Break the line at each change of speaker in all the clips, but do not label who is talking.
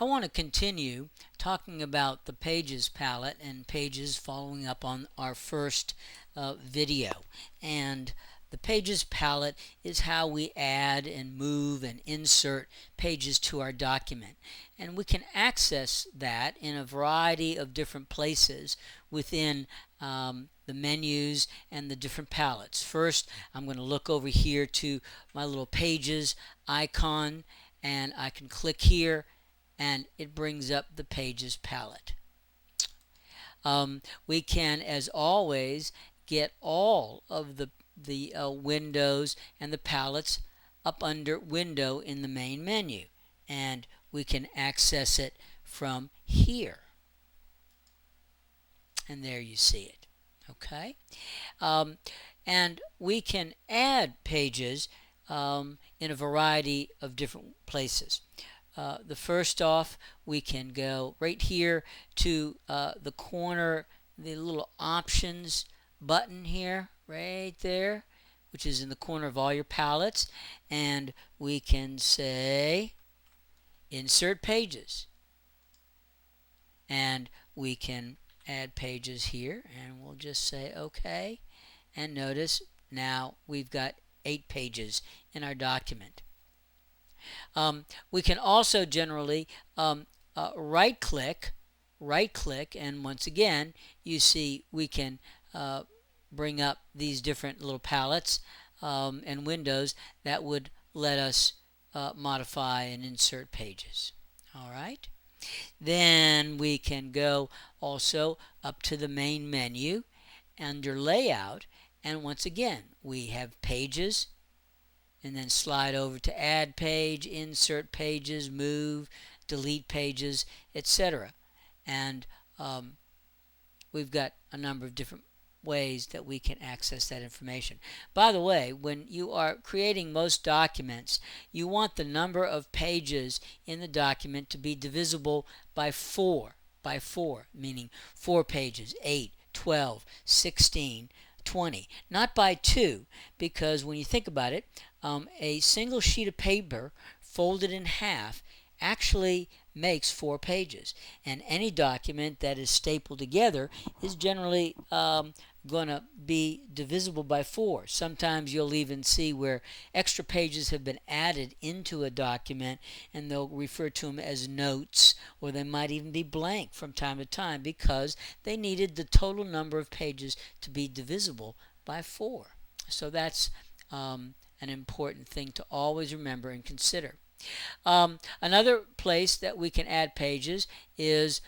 I want to continue talking about the Pages palette and Pages, following up on our first video. And the Pages palette is how we add and move and insert pages to our document. And we can access that in a variety of different places within the menus and the different palettes. First, I'm going to look over here to my little Pages icon, and I can click here and it brings up the Pages palette. We can, as always, get all of the windows and the palettes up under Window in the main menu, and we can access it from here. And there you see it. Okay, and we can add pages in a variety of different places. The first off, we can go right here to the corner, the little options button here, right there, which is in the corner of all your palettes, and we can say insert pages, and we can add pages here, and we'll just say OK, and notice now we've got 8 pages in our document. We can also generally right click, and once again you see we can bring up these different little palettes and windows that would let us modify and insert pages. Alright, then we can go also up to the main menu under Layout, and once again we have Pages, and then slide over to Add Page, Insert Pages, Move, Delete Pages, etc. And we've got a number of different ways that we can access that information. By the way, when you are creating most documents, you want the number of pages in the document to be divisible by 4, meaning 4 pages, 8, 12, 16, 20, not by 2, because when you think about it, a single sheet of paper folded in half actually makes 4 pages, and any document that is stapled together is generally going to be divisible by 4. Sometimes you'll even see where extra pages have been added into a document, and they'll refer to them as notes, or they might even be blank from time to time because they needed the total number of pages to be divisible by 4. So that's an important thing to always remember and consider. Another place that we can add pages is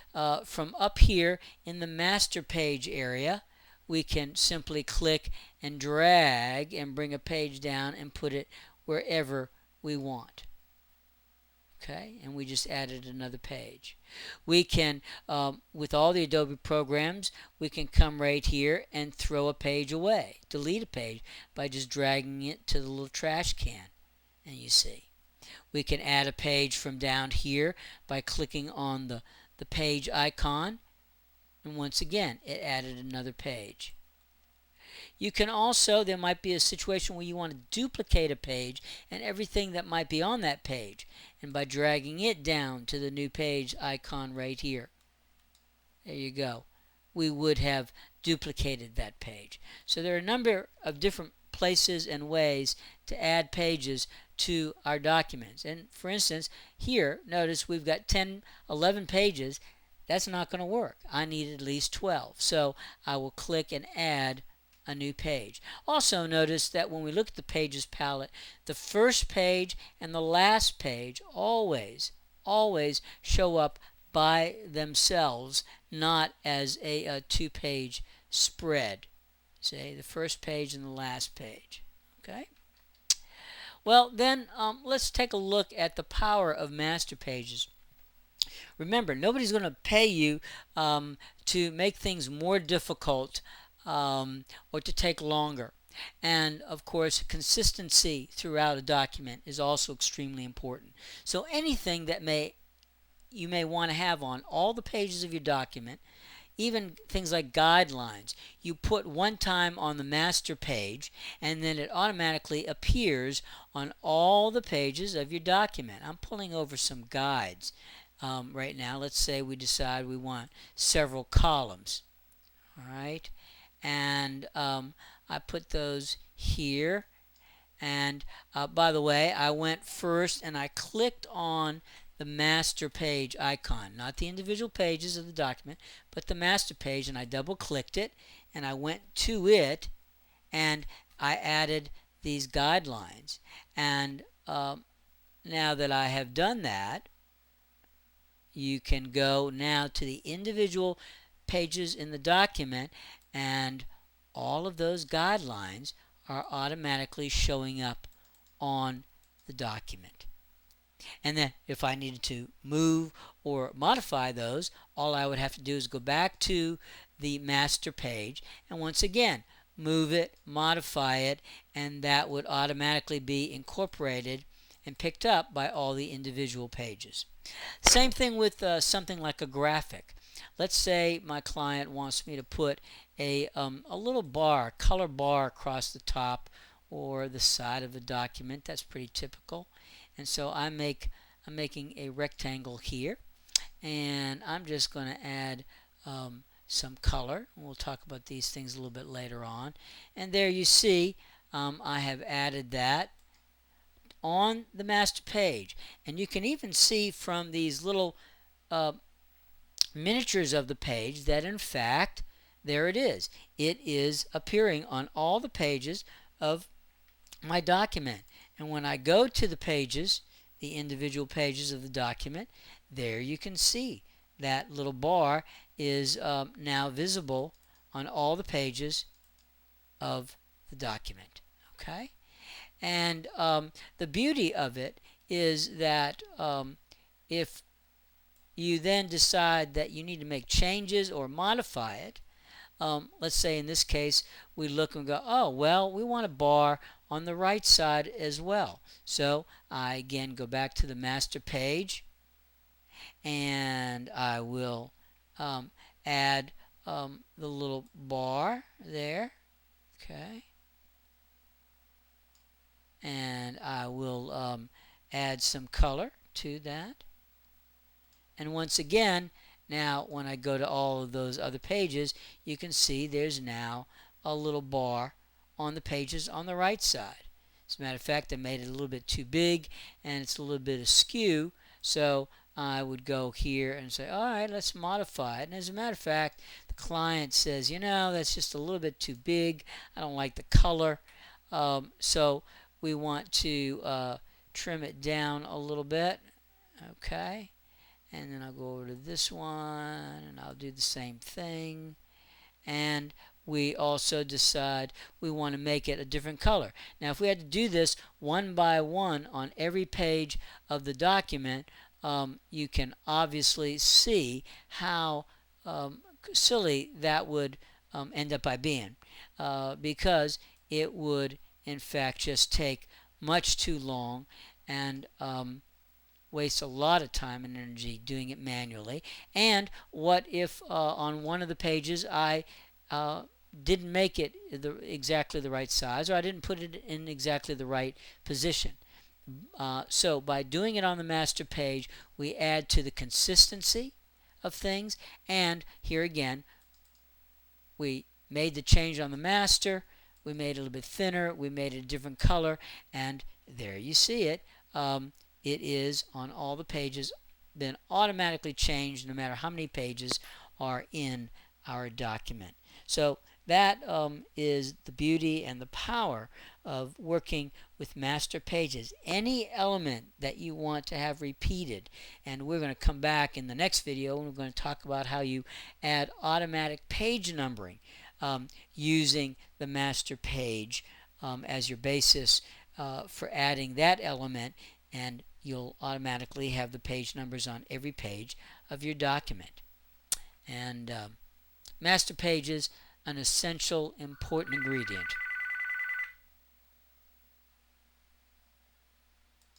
from up here in the master page area. We can simply click and drag and bring a page down and put it wherever we want. Okay, and we just added another page. We can, with all the Adobe programs, we can come right here and throw a page away, delete a page by just dragging it to the little trash can, and you see. We can add a page from down here by clicking on the page icon, and once again it added another page. You can also, there might be a situation where you want to duplicate a page and everything that might be on that page, and by dragging it down to the new page icon right here, there you go, we would have duplicated that page. So there are a number of different places and ways to add pages to our documents. And for instance, here, notice we've got 10, 11 pages. That's not going to work. I need at least 12. So I will click and add a new page. Also notice that when we look at the Pages palette, the first page and the last page always show up by themselves, not as a 2-page spread. Say the first page and the last page. Okay. Well, then let's take a look at the power of master pages. Remember, nobody's going to pay you to make things more difficult or to take longer. And of course, consistency throughout a document is also extremely important. So anything that you may want to have on all the pages of your document, even things like guidelines, you put one time on the master page and then it automatically appears on all the pages of your document. I'm pulling over some guides right now. Let's say we decide we want several columns. All right, and I put those here. And by the way, I went first and I clicked on the master page icon, not the individual pages of the document, but the master page, and I double clicked it and I went to it and I added these guidelines. And now that I have done that, you can go now to the individual pages in the document, and all of those guidelines are automatically showing up on the document. And then if I needed to move or modify those, all I would have to do is go back to the master page and once again move it, modify it, and that would automatically be incorporated and picked up by all the individual pages. Same thing with something like a graphic. Let's say my client wants me to put a little bar, color bar across the top or the side of the document. That's pretty typical. And so I'm making a rectangle here, and I'm just going to add some color. We'll talk about these things a little bit later on. And there you see I have added that on the master page, and you can even see from these little miniatures of the page that in fact there it is. It is appearing on all the pages of my document. And when I go to the pages, the individual pages of the document, there you can see that little bar is now visible on all the pages of the document. Okay? And the beauty of it is that if you then decide that you need to make changes or modify it, let's say in this case we look and go, oh well, we want a bar on the right side as well. So I again go back to the master page and I will add the little bar there. Okay. And I will add some color to that. And once again, now when I go to all of those other pages, you can see there's now a little bar on the pages on the right side. As a matter of fact, I made it a little bit too big and it's a little bit askew, so I would go here and say, all right, let's modify it. And as a matter of fact, the client says, you know, that's just a little bit too big. I don't like the color. So we want to trim it down a little bit. Okay. And then I'll go over to this one and I'll do the same thing. And we also decide we want to make it a different color. Now if we had to do this one by one on every page of the document, you can obviously see how silly that would end up by being, because it would in fact just take much too long and waste a lot of time and energy doing it manually. And what if on one of the pages I didn't make it exactly the right size, or I didn't put it in exactly the right position? So by doing it on the master page, we add to the consistency of things. And here again, we made the change on the master, we made it a little bit thinner, we made it a different color, and there you see it. It is on all the pages, been automatically changed no matter how many pages are in our document. So that is the beauty and the power of working with master pages. Any element that you want to have repeated, and we're going to come back in the next video and we're going to talk about how you add automatic page numbering using the master page as your basis for adding that element, and you'll automatically have the page numbers on every page of your document. And master pages, an essential, important ingredient.